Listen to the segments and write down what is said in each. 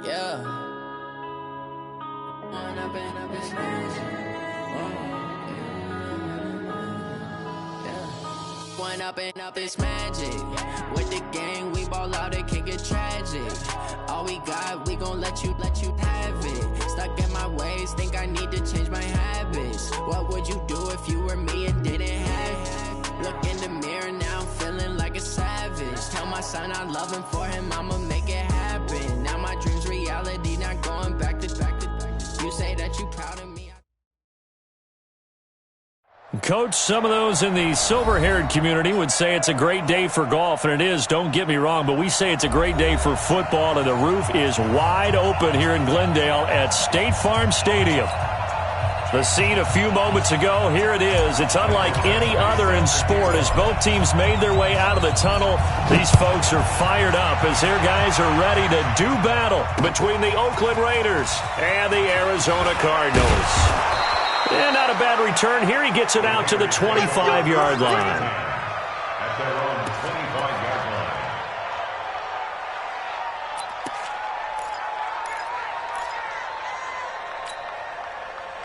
Yeah. One up and up is magic. With the gang, we ball out, it can get tragic. All we got, we gon' let you have it. Stuck in my ways, think I need to change my habits. What would you do if you were me and didn't have it? Look in the mirror, now I'm feeling like a savage. Tell my son I love him, for him I'ma make it happen. Now my dream's reality, not going back to. You say that you proud of me. Coach, some of those in the silver-haired community would say it's a great day for golf, and it is, don't get me wrong, but we say it's a great day for football, and the roof is wide open here in Glendale at State Farm Stadium. The scene a few moments ago, here it is. It's unlike any other in sport as both teams made their way out of the tunnel. These folks are fired up as their guys are ready to do battle between the Oakland Raiders and the Arizona Cardinals. And not a bad return. Here he gets it out to the 25-yard line. At their own 25-yard line.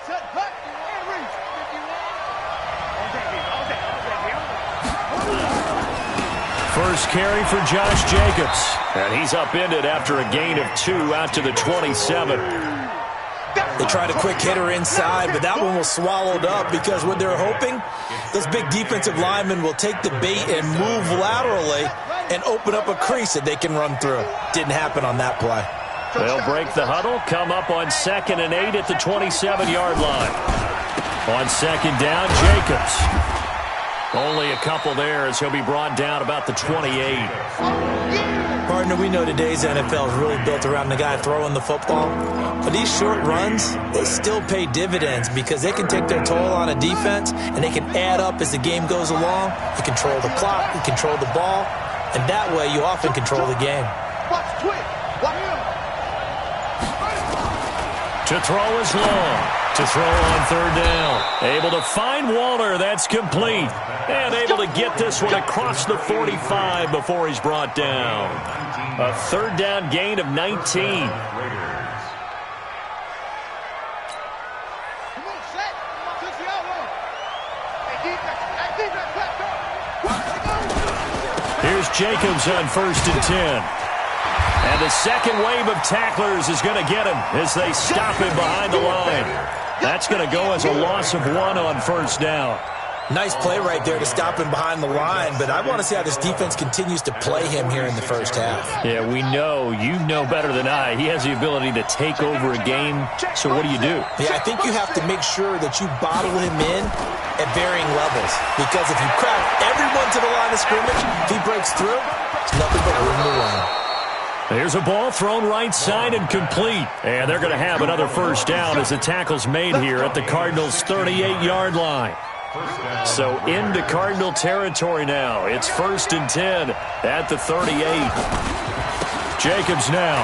Set, cut, and reach. First carry for Josh Jacobs. And he's upended after a gain of 2 out to the 27. They tried a quick hitter inside, but that one was swallowed up because what they're hoping, those big defensive linemen will take the bait and move laterally and open up a crease that they can run through. Didn't happen on that play. They'll break the huddle, come up on 2nd and 8 at the 27-yard line. On 2nd down, Jacobs. Only a couple there as he'll be brought down about the 28. Partner, we know today's NFL is really built around the guy throwing the football. But these short runs, they still pay dividends because they can take their toll on a defense and they can add up as the game goes along. You control the clock, you control the ball, and that way you often control the game. To throw is long. To throw on 3rd down. Able to find Waller. That's complete. And able to get this one across the 45 before he's brought down. A 3rd down gain of 19. Here's Jacobs on 1st and 10. And the second wave of tacklers is going to get him as they stop him behind the line. That's going to go as a loss of 1 on 1st down. Nice play right there to stop him behind the line, but I want to see how this defense continues to play him here in the first half. Yeah, we know. You know better than I. He has the ability to take over a game, so what do you do? Yeah, I think you have to make sure that you bottle him in at varying levels, because if you crack everyone to the line of scrimmage, if he breaks through, it's nothing but room to run. There's a ball thrown right side and complete. And they're going to have another 1st down as the tackle's made here at the Cardinals' 38-yard line. So into Cardinal territory now. It's 1st and 10 at the 38. Jacobs now.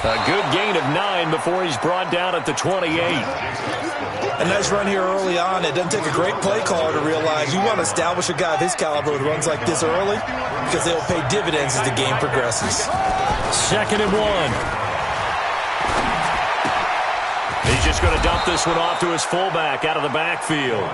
A good gain of 9 before he's brought down at the 28. A nice run here early on. It doesn't take a great play caller to realize you want to establish a guy of his caliber who runs like this early because they'll pay dividends as the game progresses. 2nd and 1. He's just going to dump this one off to his fullback out of the backfield.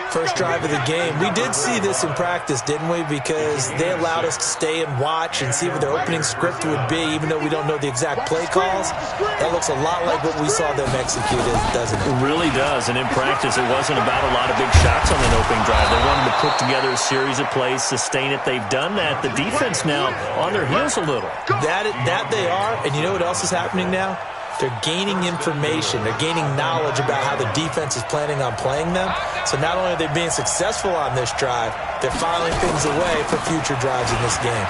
First drive of the game. We did see this in practice, didn't we? Because they allowed us to stay and watch and see what their opening script would be, even though we don't know the exact play calls. That looks a lot like what we saw them execute, doesn't it? It really does. And in practice, it wasn't about a lot of big shots on an opening drive. They wanted to put together a series of plays, sustain it. They've done that. The defense now on their heels a little. That they are. And you know what else is happening now? They're gaining information. They're gaining knowledge about how the defense is planning on playing them. So not only are they being successful on this drive, they're filing things away for future drives in this game.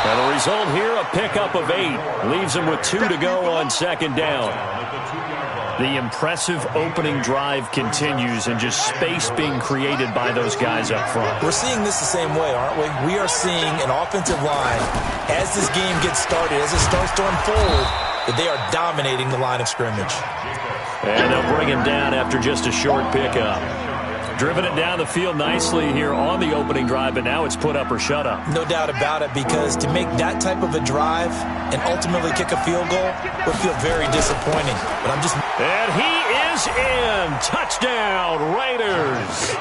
And the result here, a pickup of 8. Leaves them with 2 to go on 2nd down. The impressive opening drive continues and just space being created by those guys up front. We're seeing this the same way, aren't we? We are seeing an offensive line, as this game gets started, as it starts to unfold, that they are dominating the line of scrimmage. And they'll bring him down after just a short pickup. driven it down the field nicely here on the opening drive, but now it's put up or shut up. No doubt about it, because to make that type of a drive and ultimately kick a field goal would feel very disappointing. But And he is in. Touchdown, Raiders.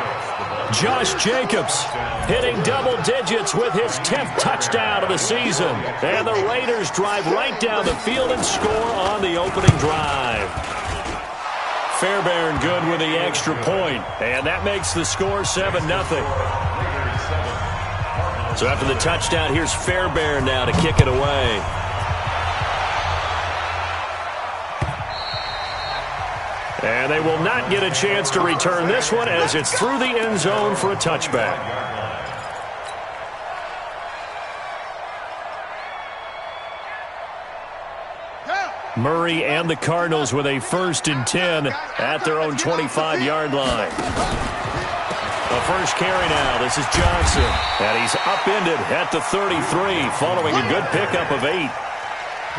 Josh Jacobs hitting double digits with his 10th touchdown of the season. And the Raiders drive right down the field and score on the opening drive. Fairbairn good with the extra point, and that makes the score 7-0. So after the touchdown, here's Fairbairn now to kick it away. And they will not get a chance to return this one as it's through the end zone for a touchback. Murray and the Cardinals with a 1st and 10 at their own 25-yard line. The first carry now. This is Johnson. And he's upended at the 33 following a good pickup of 8.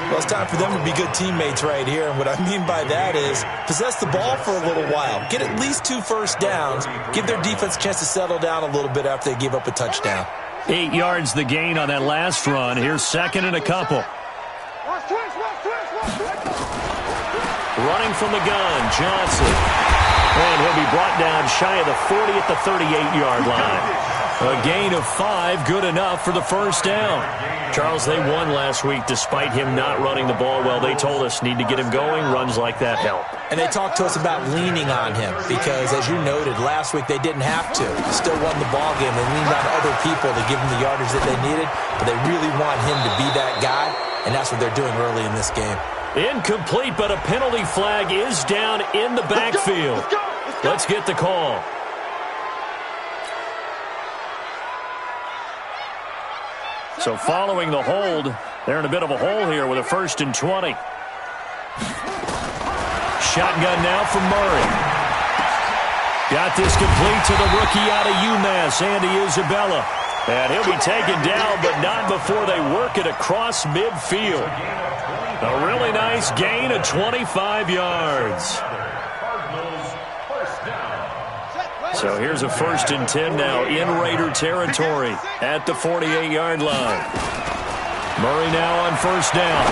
Well, it's time for them to be good teammates right here. And what I mean by that is possess the ball for a little while. Get at least 2 first downs. Give their defense a chance to settle down a little bit after they give up a touchdown. 8 yards the gain on that last run. Here's 2nd and a couple. Running from the gun, Johnson. And he'll be brought down shy of the 40 at the 38-yard line. A gain of 5, good enough for the first down. Charles, they won last week despite him not running the ball well. They told us need to get him going. Runs like that help. And they talked to us about leaning on him because, as you noted, last week they didn't have to. They still won the ball game. They leaned on other people to give them the yardage that they needed, but they really want him to be that guy, and that's what they're doing early in this game. Incomplete, but a penalty flag is down in the backfield. Let's get the call. So following the hold, they're in a bit of a hole here with a 1st and 20. Shotgun now from Murray. Got this complete to the rookie out of UMass, Andy Isabella. And he'll be taken down, but not before they work it across midfield. A really nice gain of 25 yards. So here's a 1st and 10 now in Raider territory at the 48-yard line. Murray now on 1st down.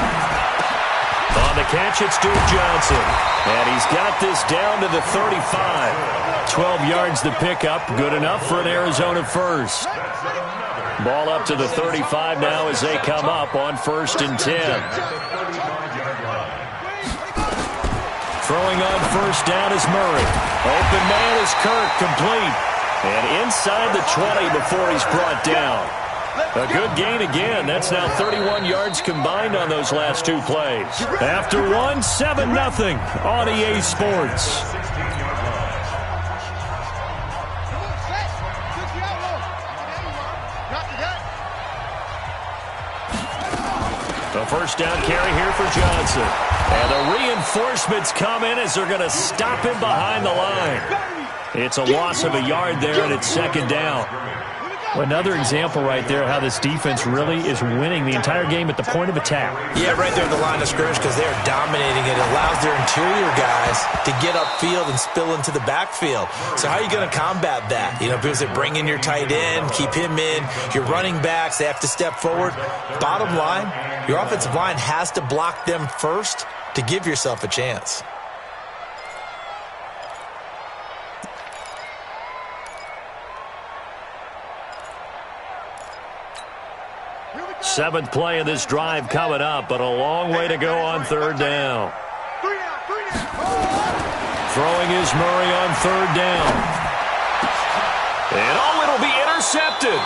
On the catch, it's Duke Johnson. And he's got this down to the 35. 12 yards the pickup, good enough for an Arizona 1st. Ball up to the 35 now as they come up on 1st and 10. Throwing on 1st down is Murray. Open man is Kirk, complete. And inside the 20 before he's brought down. A good gain again. That's now 31 yards combined on those last 2 plays. After one, 7-0 on EA Sports. The 1st down carry here for Johnson. And the reinforcements come in as they're going to stop him behind the line. It's a loss of a yard there, and it's 2nd down. Well, another example right there how this defense really is winning the entire game at the point of attack. Yeah, right there at the line of scrimmage because they're dominating it. It allows their interior guys to get upfield and spill into the backfield. So how are you going to combat that? You know, because they bring in your tight end, keep him in. Your running backs, they have to step forward. Bottom line, your offensive line has to block them first to give yourself a chance. Seventh play of this drive coming up, but a long way to go on 3rd down. Throwing is Murray on 3rd down. And it'll be intercepted.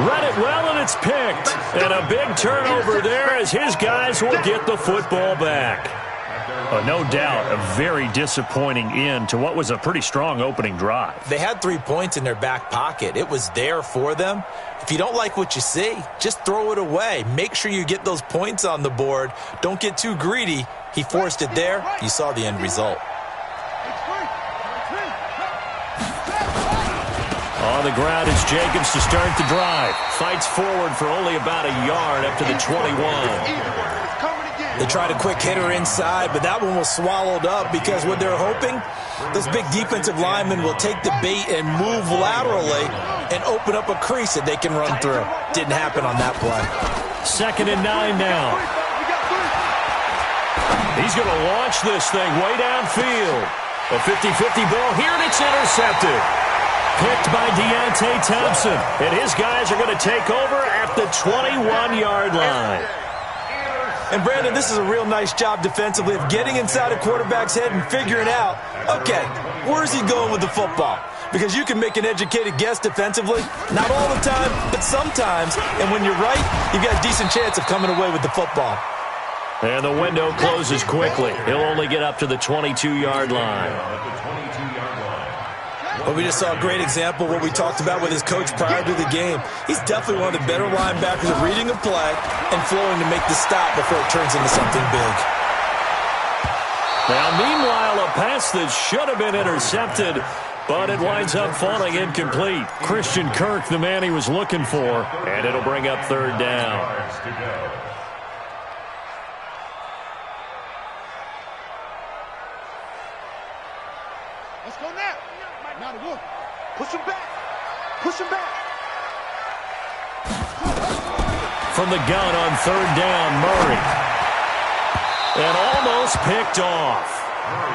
Read it well, and it's picked. And a big turnover there as his guys will get the football back. No doubt, a very disappointing end to what was a pretty strong opening drive. They had 3 points in their back pocket. It was there for them. If you don't like what you see, just throw it away. Make sure you get those points on the board. Don't get too greedy. He forced it there. You saw the end result. On the ground is Jacobs to start the drive. Fights forward for only about a yard up to the 21. They tried a quick hitter inside, but that one was swallowed up because what they're hoping, those big defensive linemen will take the bait and move laterally and open up a crease that they can run through. Didn't happen on that play. 2nd and 9 now. He's going to launch this thing way downfield. A 50-50 ball here, and it's intercepted. Picked by Deontay Thompson. And his guys are going to take over at the 21-yard line. And, Brandon, this is a real nice job defensively of getting inside a quarterback's head and figuring out, okay, where's he going with the football? Because you can make an educated guess defensively. Not all the time, but sometimes. And when you're right, you've got a decent chance of coming away with the football. And the window closes quickly. He'll only get up to the 22-yard line. Well, we just saw a great example of what we talked about with his coach prior to the game. He's definitely one of the better linebackers at reading a play and flowing to make the stop before it turns into something big. Now, meanwhile, a pass that should have been intercepted, but it winds up falling incomplete. Christian Kirk, the man he was looking for, and it'll bring up 3rd down. Let's go now. Now to work. Push him back. Push him back. From the gun on 3rd down, Murray. And almost picked off.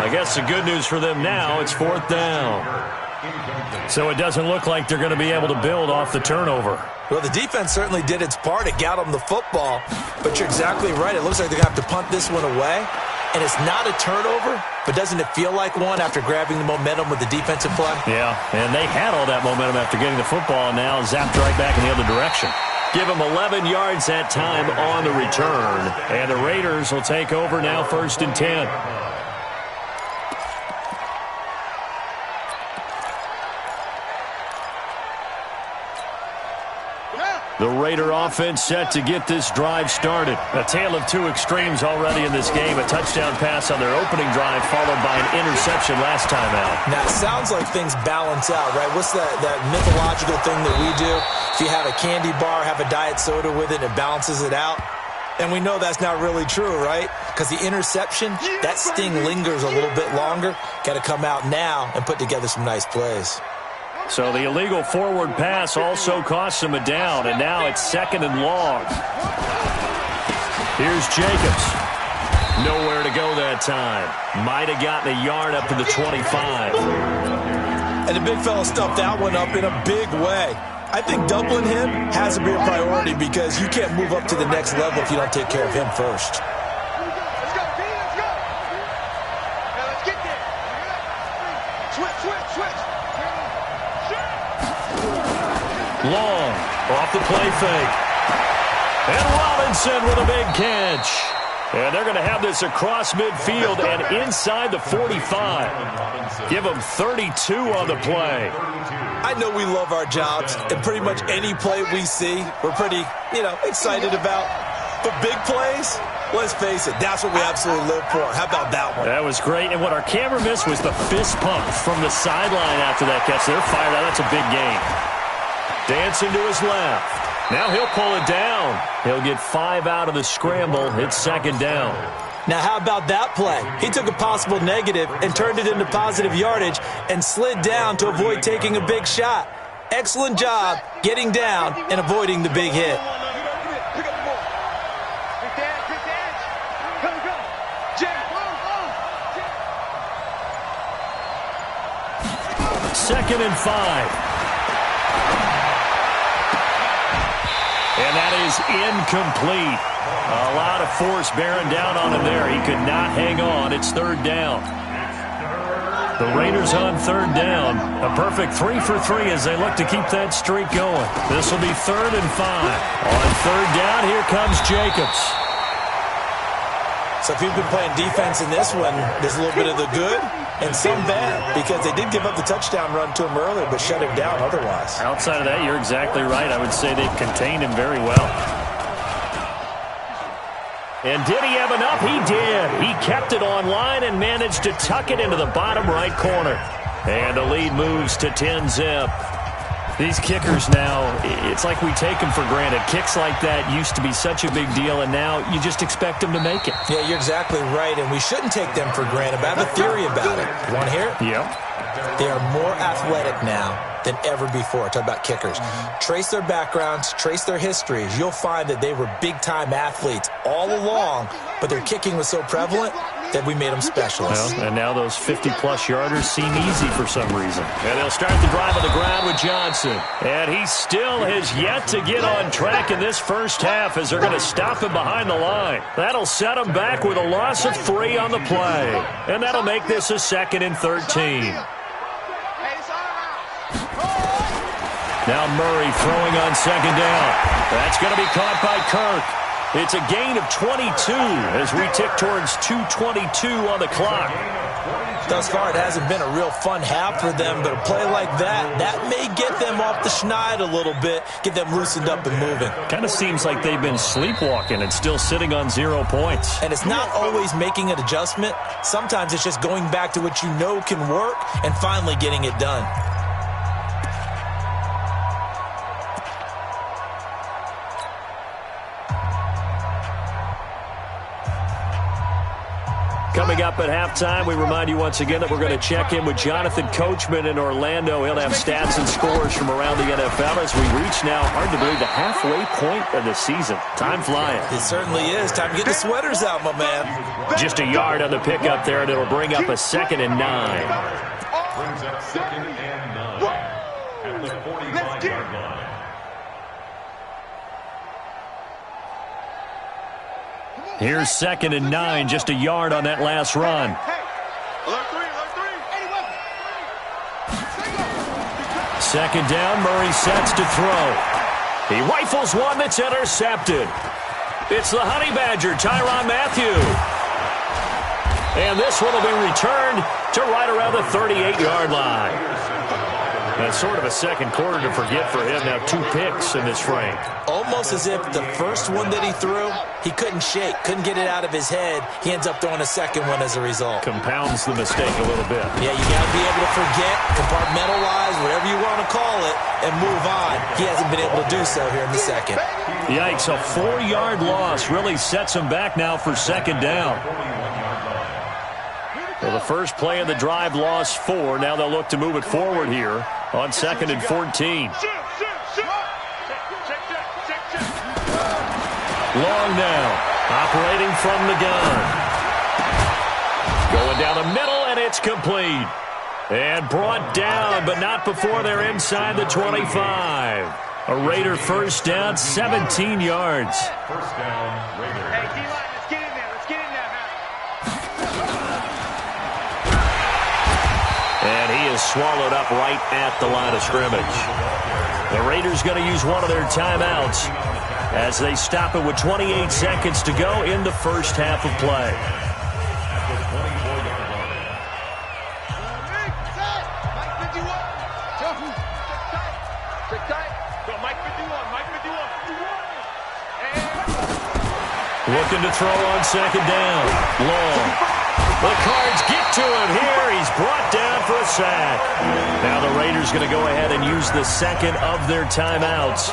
I guess the good news for them now, it's 4th down. So it doesn't look like they're going to be able to build off the turnover. Well, the defense certainly did its part. It got them the football. But you're exactly right. It looks like they're going to have to punt this one away. And it's not a turnover, but doesn't it feel like one after grabbing the momentum with the defensive play? Yeah, and they had all that momentum after getting the football, and now zapped right back in the other direction. Give them 11 yards that time on the return. And the Raiders will take over now 1st and 10. The Raider offense set to get this drive started. A tale of two extremes already in this game. A touchdown pass on their opening drive followed by an interception last time out. Now, it sounds like things balance out, right? What's that mythological thing that we do? If you have a candy bar, have a diet soda with it, it balances it out. And we know that's not really true, right? Because the interception, that sting lingers a little bit longer. Got to come out now and put together some nice plays. So the illegal forward pass also costs him a down, and now it's 2nd and long. Here's Jacobs. Nowhere to go that time. Might have gotten a yard up to the 25. And the big fella stuffed that one up in a big way. I think doubling him has to be a priority because you can't move up to the next level if you don't take care of him first. Let's go, D, let's go. Now let's get there. Switch. Long, off the play fake. And Robinson with a big catch. And they're going to have this across midfield and inside the 45. Give them 32 on the play. I know we love our jobs, and pretty much any play we see, we're pretty, excited about. But big plays, let's face it, that's what we absolutely live for. How about that one? That was great. And what our camera missed was the fist pump from the sideline after that catch. They're fired out. That's a big game. Dancing to his left. Now he'll pull it down. He'll get 5 out of the scramble. It's 2nd down. Now, how about that play? He took a possible negative and turned it into positive yardage and slid down to avoid taking a big shot. Excellent job getting down and avoiding the big hit. Pick up the ball. Quick dash. Go. Jay. 2nd and 5. And that is incomplete. A lot of force bearing down on him there. He could not hang on. It's 3rd down. The Raiders on 3rd down. A perfect 3 for 3 as they look to keep that streak going. This will be 3rd and 5. On 3rd down, here comes Jacobs. So if you've been playing defense in this one, there's a little bit of the good and some bad because they did give up the touchdown run to him earlier but shut him down otherwise. Outside of that, you're exactly right. I would say they've contained him very well. And did he have enough? He did. He kept it on line and managed to tuck it into the bottom right corner. And the lead moves to 10-zip. These kickers now, it's like we take them for granted. Kicks like that used to be such a big deal, and now you just expect them to make it. Yeah, you're exactly right, and we shouldn't take them for granted. But I have a theory about it. You want to hear it? Yep. They are more athletic now than ever before. Talk about kickers. Trace their backgrounds, trace their histories. You'll find that they were big-time athletes all along, but their kicking was so prevalent that we made them specialists. Well, and now those 50-plus yarders seem easy for some reason. And they'll start the drive on the ground with Johnson. And he still has yet to get on track in this first half as they're going to stop him behind the line. That'll set him back with a loss of 3 on the play. And that'll make this a 2nd and 13. Now Murray throwing on 2nd down. That's going to be caught by Kirk. It's a gain of 22 as we tick towards 2:22 on the clock. Thus far, it hasn't been a real fun half for them, but a play like that may get them off the schneid a little bit, get them loosened up and moving. Kind of seems like they've been sleepwalking and still sitting on 0 points. And it's not always making an adjustment. Sometimes it's just going back to what you know can work and finally getting it done. Coming up at halftime, we remind you once again that we're going to check in with Jonathan Coachman in Orlando. He'll have stats and scores from around the NFL as we reach now, hard to believe, the halfway point of the season. Time flying. It certainly is. Time to get the sweaters out, my man. Just a yard on the pickup there, and it'll bring up a 2nd and 9. Brings up 2nd and 9 at the 45-yard line. Here's 2nd and 9, just a yard on that last run. Second down, Murray sets to throw. He rifles one that's intercepted. It's the Honey Badger, Tyrann Mathieu. And this one will be returned to right around the 38-yard line. That's sort of a second quarter to forget for him. Now 2 picks in this frame. Almost as if the first one that he threw, he couldn't shake, couldn't get it out of his head. He ends up throwing a second one as a result. Compounds the mistake a little bit. Yeah, you got to be able to forget, compartmentalize, whatever you want to call it, and move on. He hasn't been able to do so here in the second. Yikes, a 4-yard loss really sets him back now for 2nd down. Well, the first play of the drive lost 4. Now they'll look to move it forward here on 2nd and 14. Long now, operating from the gun. Going down the middle, and it's complete. And brought down, but not before they're inside the 25. A Raider first down, 17 yards. First down, Raiders. Hey, D-line, let's get in there. Let's get in there, man. And he is swallowed up right at the line of scrimmage. The Raiders going to use one of their timeouts as they stop it with 28 seconds to go in the first half of play. Looking to throw on 2nd down. Long. The Cards get to him here. He's brought down for a sack. Now the Raiders going to go ahead and use the second of their timeouts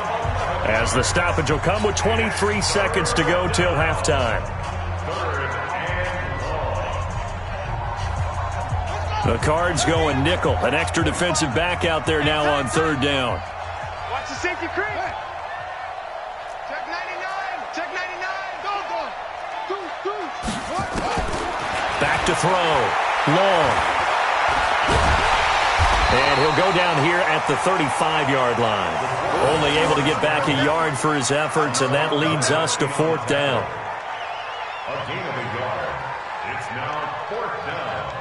as the stoppage will come with 23 seconds to go till halftime. The Cards going nickel. An extra defensive back out there now on 3rd down. Watch the safety creep. Check 99. Check 99. Go. Back to throw. Long. And he'll go down here at the 35-yard line. Only able to get back a yard for his efforts, and that leads us to 4th down. A gain of a yard. It's now 4th down.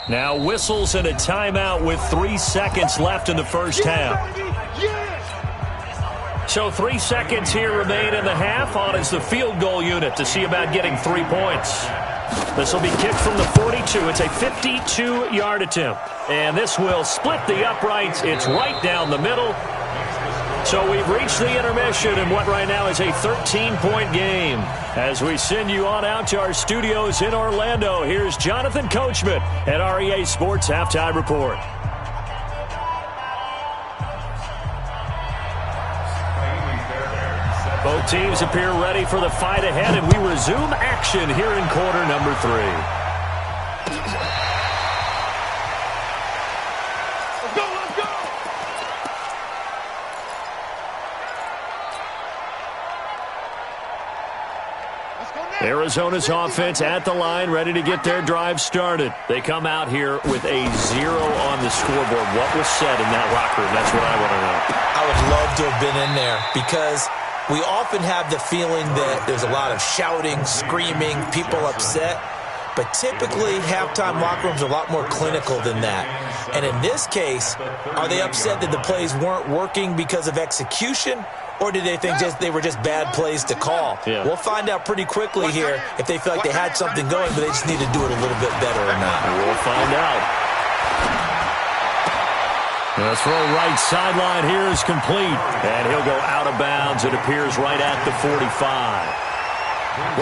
Now whistles and a timeout with 3 seconds left in the first half. So 3 seconds here remain in the half. On is the field goal unit to see about getting 3 points. This will be kicked from the 42. It's a 52-yard attempt. And this will split the uprights. It's right down the middle. So we've reached the intermission in what right now is a 13-point game. As we send you on out to our studios in Orlando, here's Jonathan Coachman at REA Sports Halftime Report. Both teams appear ready for the fight ahead, and we resume action here in quarter number 3. Arizona's offense at the line, ready to get their drive started. They come out here with a 0 on the scoreboard. What was said in that locker room? That's what I want to know. I would love to have been in there because we often have the feeling that there's a lot of shouting, screaming, people upset. But typically, halftime locker rooms are a lot more clinical than that. And in this case, are they upset that the plays weren't working because of execution? Or did they think they were just bad plays to call? Yeah. We'll find out pretty quickly here if they feel like they had something going, but they just need to do it a little bit better or not. We'll find out. The throw right sideline here is complete. And he'll go out of bounds. It appears right at the 45.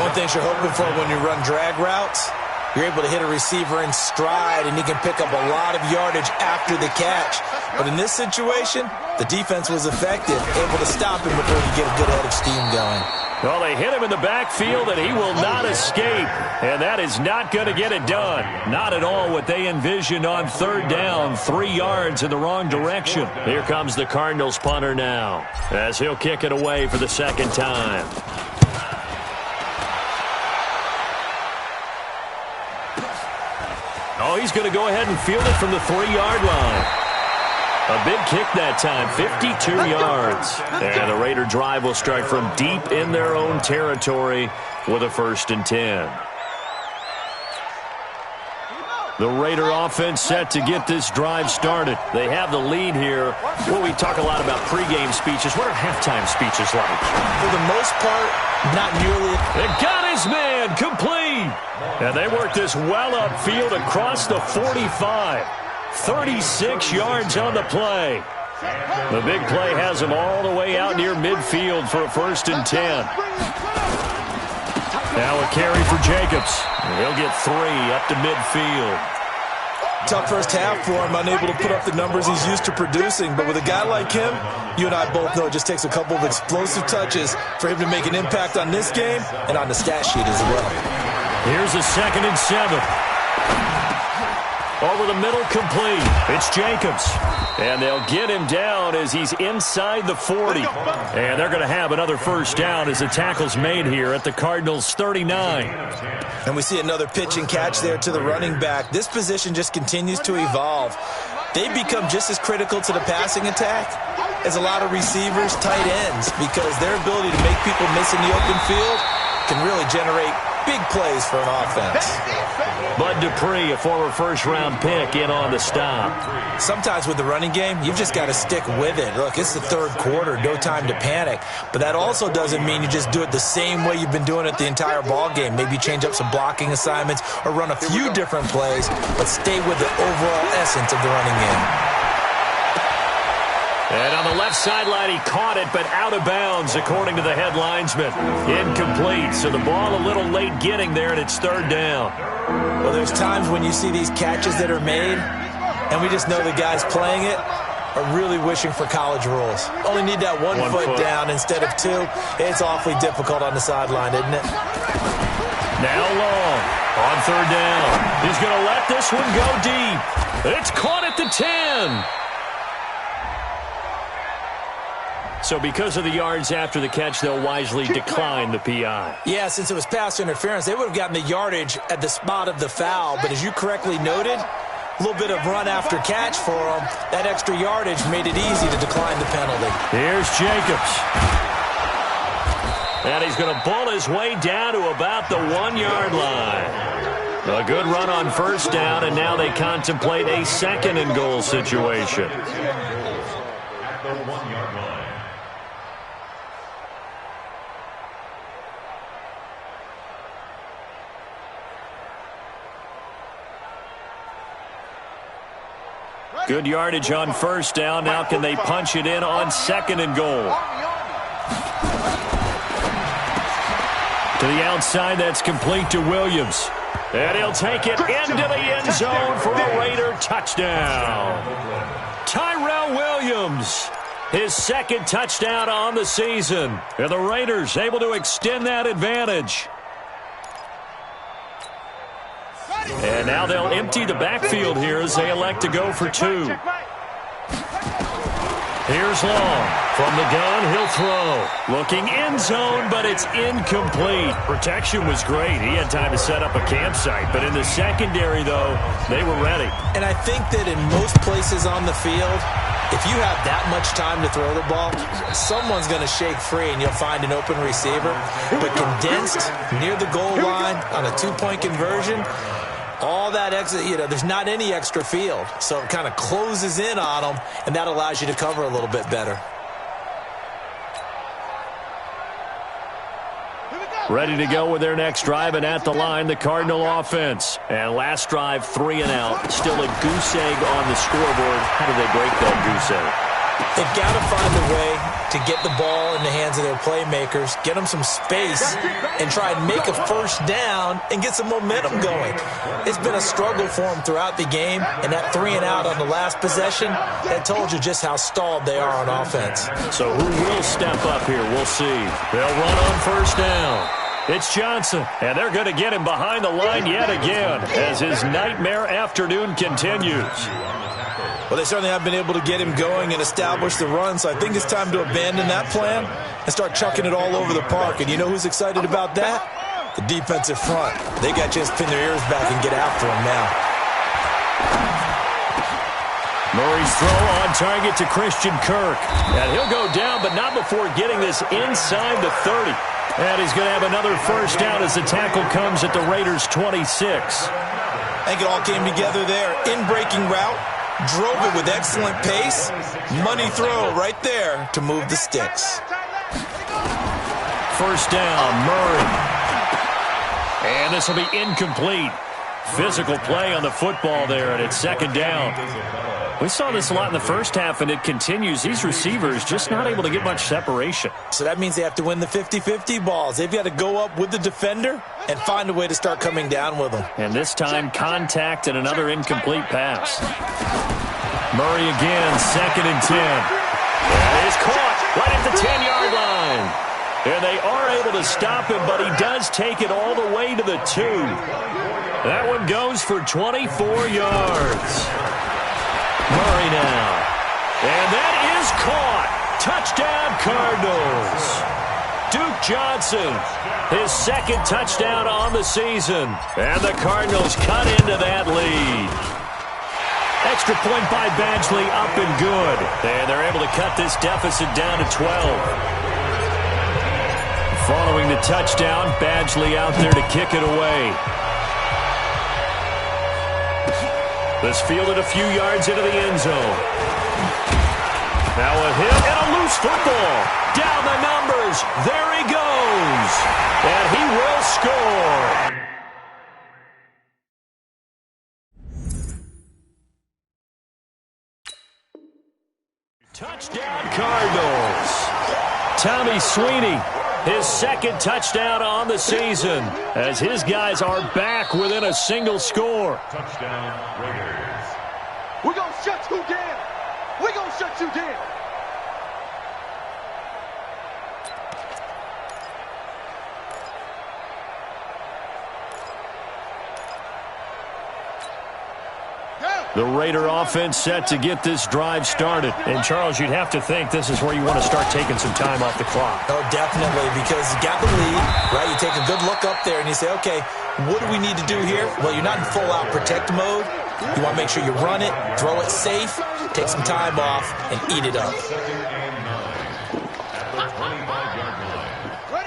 One thing you're hoping for when you run drag routes, you're able to hit a receiver in stride, and he can pick up a lot of yardage after the catch. But in this situation, the defense was effective, able to stop him before he get a good head of steam going. Well, they hit him in the backfield, and he will not escape. And that is not going to get it done. Not at all what they envisioned on third down. 3 yards in the wrong direction. Here comes the Cardinals punter now, as he'll kick it away for the second time. Oh, he's going to go ahead and field it from the 3-yard line. A big kick that time, 52 yards. And the Raider drive will start from deep in their own territory with a 1st and 10. The Raider offense set to get this drive started. They have the lead here. Well, we talk a lot about pregame speeches. What are halftime speeches like? For the most part, not nearly. They got his man complete. And they work this well upfield across the 45. 36 yards on the play. The big play has him all the way out near midfield for a 1st and 10. Now a carry for Jacobs. He'll get 3 up to midfield. Tough first half for him, unable to put up the numbers he's used to producing. But with a guy like him, you and I both know it just takes a couple of explosive touches for him to make an impact on this game and on the stat sheet as well. Here's a 2nd and 7. Over the middle, complete. It's Jacobs. And they'll get him down as he's inside the 40. And they're going to have another 1st down as the tackle's made here at the Cardinals' 39. And we see another pitch and catch there to the running back. This position just continues to evolve. They become just as critical to the passing attack as a lot of receivers, tight ends, because their ability to make people miss in the open field can really generate big plays for an offense. Bud Dupree, a former 1st-round pick, in on the stop. Sometimes with the running game, you've just got to stick with it. Look, it's the 3rd quarter, no time to panic. But that also doesn't mean you just do it the same way you've been doing it the entire ball game. Maybe change up some blocking assignments or run a few different plays, but stay with the overall essence of the running game. And on the left sideline, he caught it, but out of bounds, according to the head linesman. Incomplete, so the ball a little late getting there, and it's 3rd down. Well, there's times when you see these catches that are made, and we just know the guys playing it are really wishing for college rules. Only need that one foot down instead of 2. It's awfully difficult on the sideline, isn't it? Now long on 3rd down. He's going to let this one go deep. It's caught at the 10. So because of the yards after the catch, they'll wisely decline the PI. Yeah, since it was pass interference, they would have gotten the yardage at the spot of the foul. But as you correctly noted, a little bit of run after catch for them. That extra yardage made it easy to decline the penalty. Here's Jacobs. And he's going to bull his way down to about the 1-yard line. A good run on 1st down, and now they contemplate a 2nd and goal situation. At the 1-yard line. Good yardage on first down. Now can they punch it in on second and goal? To the outside, that's complete to Williams. And he'll take it into the end zone for a Raider touchdown. Tyrell Williams, his second touchdown on the season. And the Raiders able to extend that advantage. And now they'll empty the backfield here as they elect to go for two. Here's Long. From the gun, he'll throw. Looking end zone, but it's incomplete. Protection was great. He had time to set up a campsite. But in the secondary, though, they were ready. And I think that in most places on the field, if you have that much time to throw the ball, someone's going to shake free and you'll find an open receiver. But condensed near the goal line on a two-point conversion, all that extra, there's not any extra field. So it kind of closes in on them, and that allows you to cover a little bit better. Ready to go with their next drive, and at the line, the Cardinal offense. And last drive, 3 and out. Still a goose egg on the scoreboard. How do they break that goose egg? They've got to find a way to get the ball in the hands of their playmakers, get them some space, and try and make a first down and get some momentum going. It's been a struggle for them throughout the game, and that 3 and out on the last possession, that told you just how stalled they are on offense. So who will step up here? We'll see. They'll run on first down. It's Johnson, and they're going to get him behind the line yet again as his nightmare afternoon continues. Well, they certainly have been able to get him going and establish the run, so I think it's time to abandon that plan and start chucking it all over the park. And you know who's excited about that? The defensive front. They got a chance to pin their ears back and get after him now. Murray's throw on target to Christian Kirk. And he'll go down, but not before getting this inside the 30. And he's going to have another first down as the tackle comes at the Raiders' 26. I think it all came together there. In-breaking route. Drove it with excellent pace. Money throw right there to move the sticks. First down, Murray. And this will be incomplete. Physical play on the football there, and it's second down. We saw this a lot in the first half, and it continues. These receivers just not able to get much separation. So that means they have to win the 50-50 balls. They've got to go up with the defender and find a way to start coming down with them. And this time, contact and another incomplete pass. Murray again, 2nd and 10. That is caught right at the 10-yard line. And they are able to stop him, but he does take it all the way to the 2. That one goes for 24 yards. Murray now. And that is caught. Touchdown, Cardinals. Duke Johnson, his 2nd touchdown on the season. And the Cardinals cut into that lead. Extra point by Badgley, up and good. And they're able to cut this deficit down to 12. Following the touchdown, Badgley out there to kick it away. This fielded a few yards into the end zone. Now a hit and a loose football. Down the numbers. There he goes. And he will score. Touchdown, Cardinals. Tommy Sweeney, his 2nd touchdown on the season as his guys are back within a single score. Touchdown, Raiders. We're going to shut you down. We're going to shut you down. The Raider offense set to get this drive started. And, Charles, you'd have to think this is where you want to start taking some time off the clock. Oh, definitely, because you got the lead, right? You take a good look up there and you say, okay, what do we need to do here? Well, you're not in full-out protect mode. You want to make sure you run it, throw it safe, take some time off, and eat it up.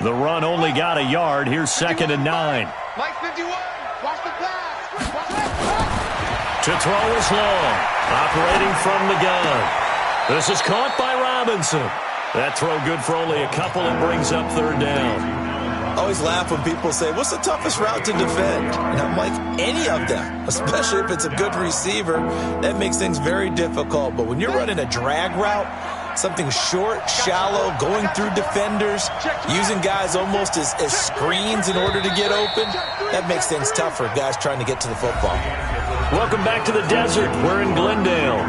The run only got a yard. Here's 2nd and 9. Mike 51, watch the pass. To throw is Long, operating from the gun. This is caught by Robinson. That throw good for only a couple and brings up 3rd down. I always laugh when people say, what's the toughest route to defend? And I'm like, any of them, especially if it's a good receiver. That makes things very difficult. But when you're running a drag route, something short, shallow, going through defenders, using guys almost as screens in order to get open, that makes things tough for guys trying to get to the football. Welcome back to the desert. We're in Glendale.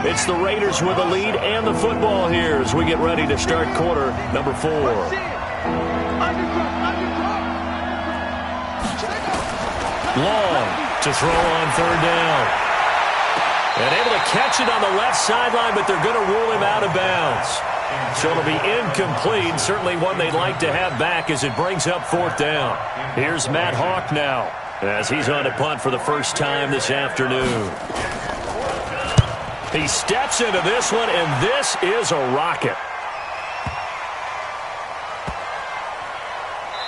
It's the Raiders with the lead and the football here as we get ready to start quarter number 4. Long to throw on 3rd down. And able to catch it on the left sideline, but they're going to rule him out of bounds. So it'll be incomplete, certainly one they'd like to have back as it brings up 4th down. Here's Matt Hawk now as he's on to punt for the first time this afternoon. He steps into this one, and this is a rocket.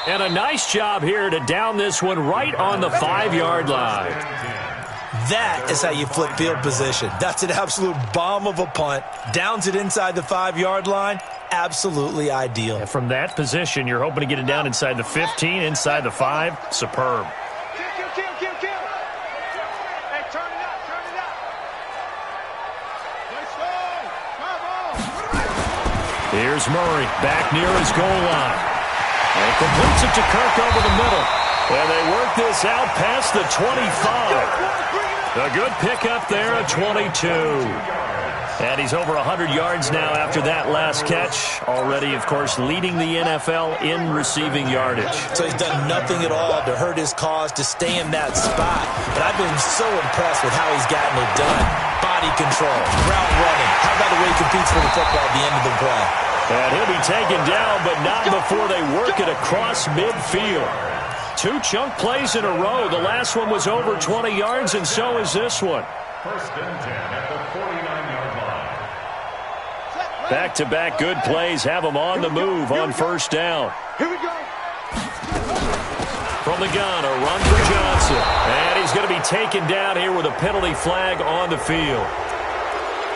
And a nice job here to down this one right on the 5-yard line. That is how you flip field position. That's an absolute bomb of a punt. Downs it inside the 5-yard line. Absolutely ideal. And from that position, you're hoping to get it down inside the 15, inside the 5. Superb. Here's Murray back near his goal line. And completes it to Kirk over the middle. And they work this out past the 25. A good pickup there at 22. And he's over 100 yards now after that last catch. Already, of course, leading the NFL in receiving yardage. So he's done nothing at all to hurt his cause, to stay in that spot. But I've been so impressed with how he's gotten it done. Body control, route running. How about the way he competes for the football at the end of the play? And he'll be taken down, but not before they work it across midfield. 2 chunk plays in a row. The last one was over 20 yards, and so is this one. 1st and 10 at the 49-yard line. Back-to-back good plays have them on the move on 1st down. Here we go. From the gun, a run for Johnson. And he's going to be taken down here with a penalty flag on the field.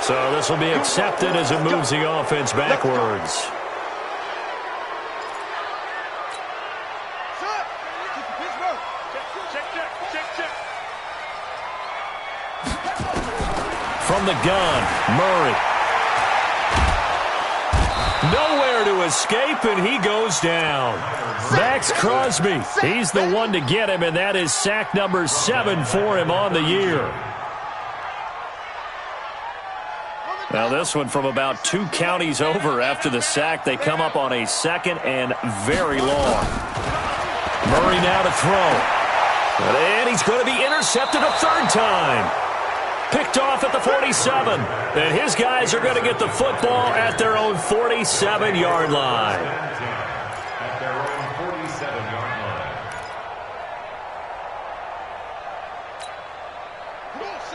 So this will be accepted as it moves the offense backwards. From the gun, Murray. Nowhere to escape, and he goes down. Max Crosby, he's the one to get him, and that is sack number 7 for him on the year. Now this one from about 2 counties over after the sack. They come up on a 2nd and very long. Murray now to throw. And he's going to be intercepted a 3rd time. Picked off at the 47. And his guys are going to get the football at their own 47-yard line. At their own 47-yard line.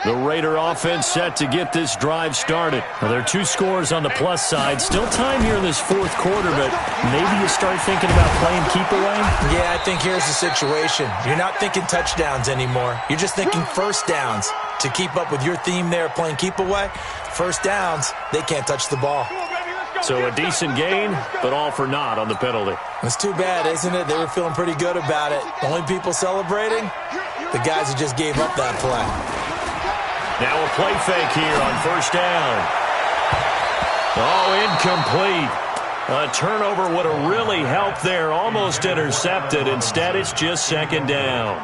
The Raider offense set to get this drive started. Now, there are 2 scores on the plus side. Still time here in this 4th quarter, but maybe you start thinking about playing keep away? Yeah, I think here's the situation. You're not thinking touchdowns anymore. You're just thinking 1st downs. To keep up with your theme there, playing keep away, 1st downs, they can't touch the ball. So a decent gain, but all for naught on the penalty. It's too bad, isn't it? They were feeling pretty good about it. The only people celebrating, the guys who just gave up that play. Now a play fake here on 1st down. Oh, incomplete. A turnover would have really helped there. Almost intercepted. Instead, it's just 2nd down.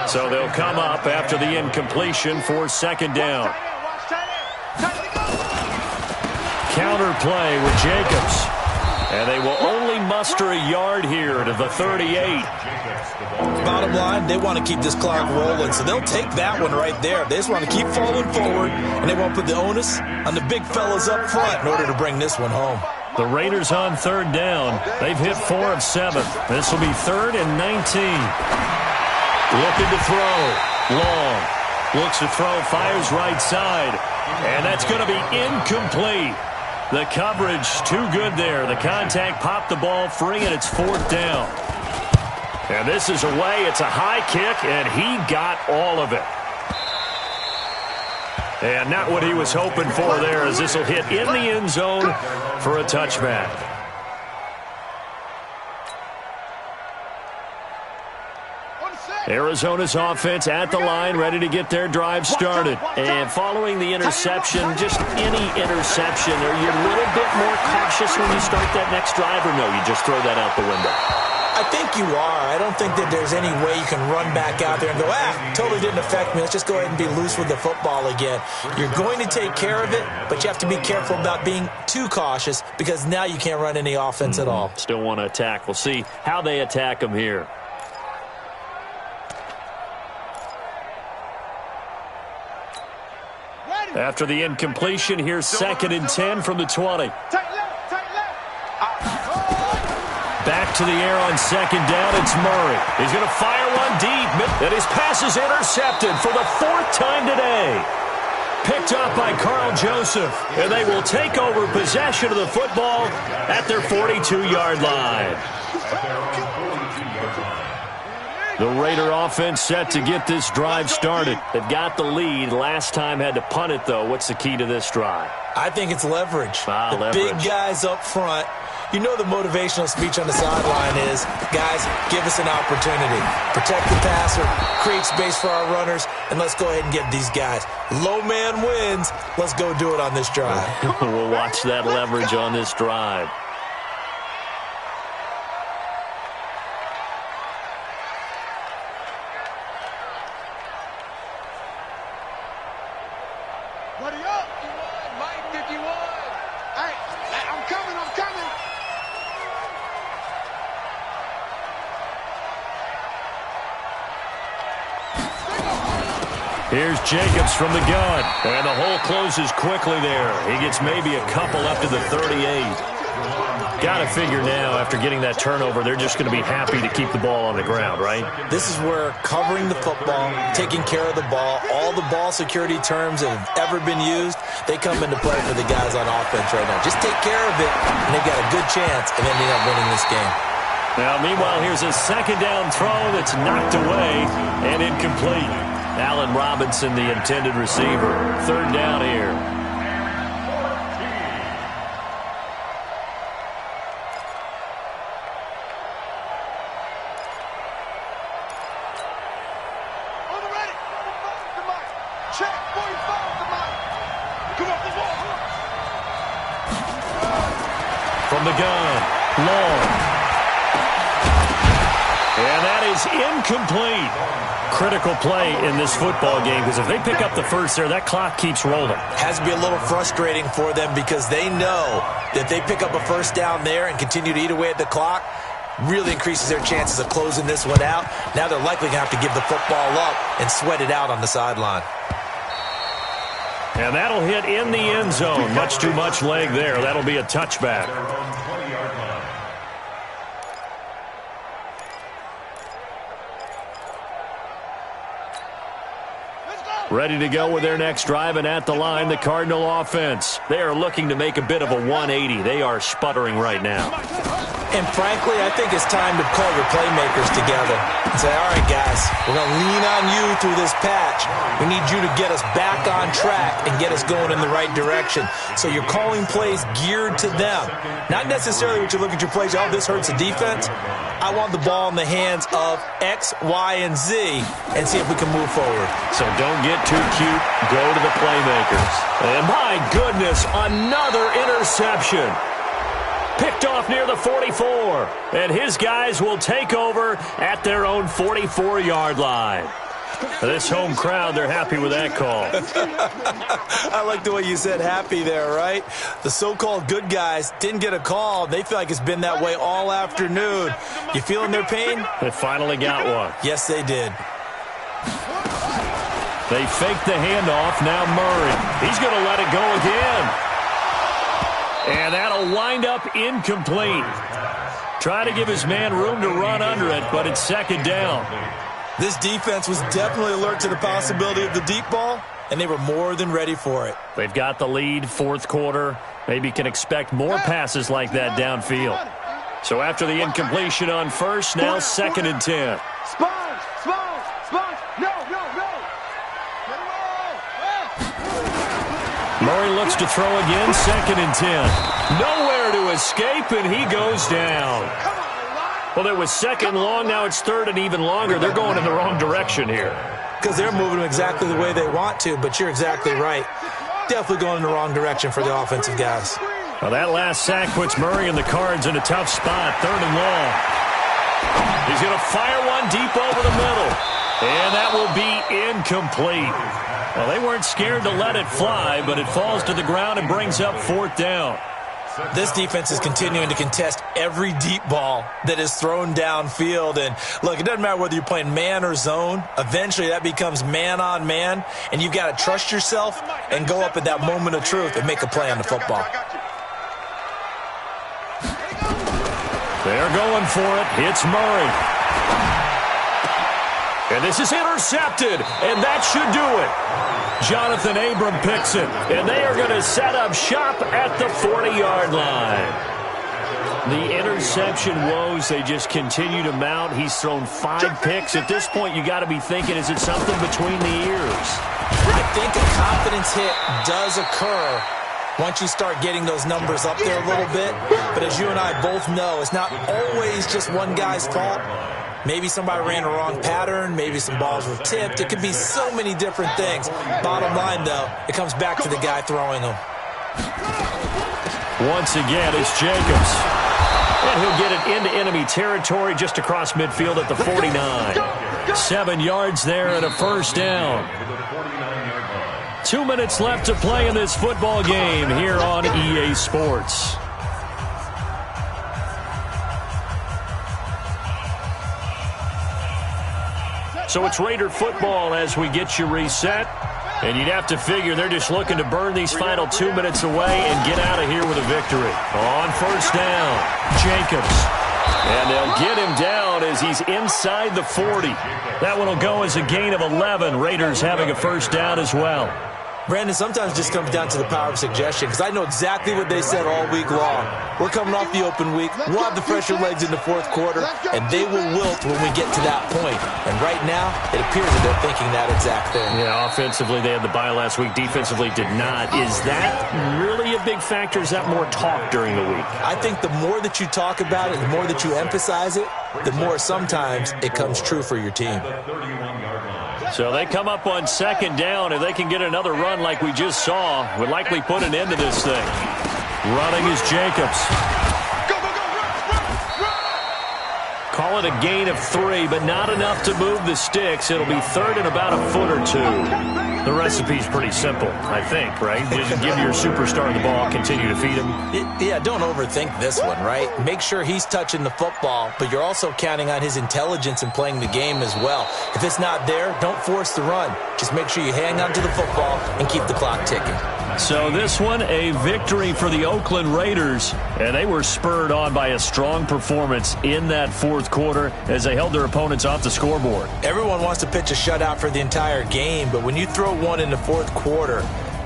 So they'll come up after the incompletion for 2nd down. Counter play with Jacobs. And they will only muster a yard here to the 38. Bottom line, they want to keep this clock rolling, so they'll take that one right there. They just want to keep falling forward, and they won't put the onus on the big fellas up front in order to bring this one home. The Raiders on 3rd down. They've hit 4 of 7. This will be 3rd and 19. Looking to throw. Long. Looks to throw. Fires right side. And that's going to be incomplete. The coverage too good there. The contact popped the ball free, and it's 4th down. And this is away. It's a high kick, and he got all of it. And not what he was hoping for there, as this will hit in the end zone for a touchback. Arizona's offense at the line, ready to get their drive started. And following the interception, just any interception, are you a little bit more cautious when you start that next drive, or no, you just throw that out the window? I think you are. I don't think that there's any way you can run back out there and go, totally didn't affect me. Let's just go ahead and be loose with the football again. You're going to take care of it, but you have to be careful about being too cautious because now you can't run any offense at all. Still want to attack. We'll see how they attack them here. After the incompletion, here's 2nd and 10 from the 20. Back to the air on 2nd down, it's Murray. He's going to fire one deep, and his pass is intercepted for the 4th time today. Picked up by Carl Joseph, and they will take over possession of the football at their 42-yard line. The Raider offense set to get this drive started. They've got the lead. Last time had to punt it, though. What's the key to this drive? I think it's leverage. Leverage. Big guys up front. You know the motivational speech on the sideline is, guys, give us an opportunity. Protect the passer, create space for our runners, and let's go ahead and get these guys. Low man wins. Let's go do it on this drive. We'll watch that leverage on this drive. Buddy up. Mike 51. Hey, I'm coming. Here's Jacobs from the gun, and the hole closes quickly there. He gets maybe a couple up to the 38. Got to figure now, after getting that turnover, they're just going to be happy to keep the ball on the ground, right? This is where covering the football, taking care of the ball, all the ball security terms that have ever been used, they come into play for the guys on offense right now. Just take care of it, and they've got a good chance of ending up winning this game. Now, meanwhile, here's a 2nd down throw that's knocked away and incomplete. Allen Robinson, the intended receiver. 3rd down here. On the ready. Check. 45 the mic. Come on, let's walk. From the gun, long. And that is incomplete. Critical play in this football game, because if they pick up the first there, that clock keeps rolling. Has to be a little frustrating for them because they know that if they pick up a first down there and continue to eat away at the clock, really increases their chances of closing this one out. Now they're likely going to have to give the football up and sweat it out on the sideline. And that'll hit in the end zone. Much too much leg there. That'll be a touchback. Ready to go with their next drive, and at the line, the Cardinal offense. They are looking to make a bit of a 180. They are sputtering right now. And frankly, I think it's time to call your playmakers together and say, all right, guys, we're going to lean on you through this patch. We need you to get us back on track and get us going in the right direction. So you're calling plays geared to them. Not necessarily what you look at your plays, oh, this hurts the defense. I want the ball in the hands of X, Y, and Z and see if we can move forward. So don't get too cute. Go to the playmakers. And my goodness, another interception. Picked off near the 44. And his guys will take over at their own 44-yard line. This home crowd, they're happy with that call. I like the way you said happy there, right? The so-called good guys didn't get a call. They feel like it's been that way all afternoon. You feeling their pain? They finally got one. Yes, they did. They faked the handoff. Now Murray. He's going to let it go again. And that'll wind up incomplete. Try to give his man room to run under it, but it's 2nd down. This defense was definitely alert to the possibility of the deep ball, and they were more than ready for it. They've got the lead, 4th quarter. Maybe can expect more passes like that downfield. So after the incompletion on first, now 2nd and 10. Sponge. No. Murray looks to throw again, 2nd and 10. Nowhere to escape, and he goes down. Come on, Well, it was second long. Now it's third and even longer. They're going in the wrong direction here. Because they're moving exactly the way they want to, but you're exactly right. Definitely going in the wrong direction for the offensive guys. Well, that last sack puts Murray and the Cards in a tough spot. Third and long. He's going to fire one deep over the middle. And that will be incomplete. Well, they weren't scared to let it fly, but it falls to the ground and brings up fourth down. This defense is continuing to contest every deep ball that is thrown downfield. And, look, it doesn't matter whether you're playing man or zone. Eventually, that becomes man-on-man, and you've got to trust yourself and go up at that moment of truth and make a play on the football. They're going for it. It's Murray. And this is intercepted, and that should do it. Jonathan Abram picks it, and they are going to set up shop at the 40-yard line. The interception woes, they just continue to mount. He's thrown 5 picks. At this point, you got to be thinking, is it something between the ears? I think a confidence hit does occur once you start getting those numbers up there a little bit. But as you and I both know, it's not always just one guy's fault. Maybe somebody ran a wrong pattern. Maybe some balls were tipped. It could be so many different things. Bottom line, though, it comes back to the guy throwing them. Once again, it's Jacobs. And he'll get it into enemy territory just across midfield at the 49. 7 yards there and a first down. 2 minutes left to play in this football game here on EA Sports. So it's Raider football as we get you reset. And you'd have to figure they're just looking to burn these final 2 minutes away and get out of here with a victory. On first down, Jacobs. And they'll get him down as he's inside the 40. That one will go as a gain of 11. Raiders having a first down as well. Brandon, sometimes it just comes down to the power of suggestion, because I know exactly what they said all week long. We're coming off the open week. We'll have the fresher legs in the fourth quarter, and they will wilt when we get to that point. And right now, it appears that they're thinking that exact thing. Yeah, offensively, they had the bye last week. Defensively, did not. Is that really a big factor? Is that more talk during the week? I think the more that you talk about it, the more that you emphasize it, the more sometimes it comes true for your team. So they come up on second down. If they can get another run like we just saw, would likely put an end to this thing. Running is Jacobs. Call it a gain of 3, but not enough to move the sticks. It'll be third and about a foot or 2. The recipe's pretty simple, I think, right? Just give your superstar the ball, continue to feed him. Yeah, don't overthink this one, right? Make sure he's touching the football, but you're also counting on his intelligence in playing the game as well. If it's not there, don't force the run. Just make sure you hang on to the football and keep the clock ticking. So this one, a victory for the Oakland Raiders, and they were spurred on by a strong performance in that fourth quarter as they held their opponents off the scoreboard. Everyone wants to pitch a shutout for the entire game, but when you throw one in the fourth quarter,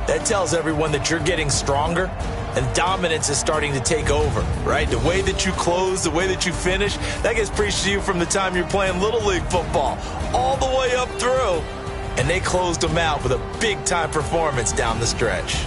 that tells everyone that you're getting stronger and dominance is starting to take over, right? The way that you close, the way that you finish, that gets preached to you from the time you're playing Little League football all the way up through. And they closed them out with a big-time performance down the stretch.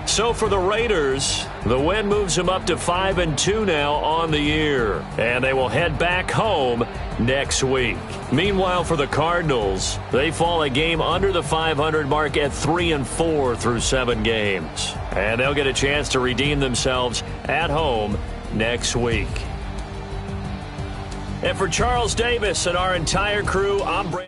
So for the Raiders, the win moves them up to 5-2 now on the year. And they will head back home next week. Meanwhile, for the Cardinals, they fall a game under the 500 mark at 3-4 through 7 games. And they'll get a chance to redeem themselves at home next week. And for Charles Davis and our entire crew, I'm Brandon.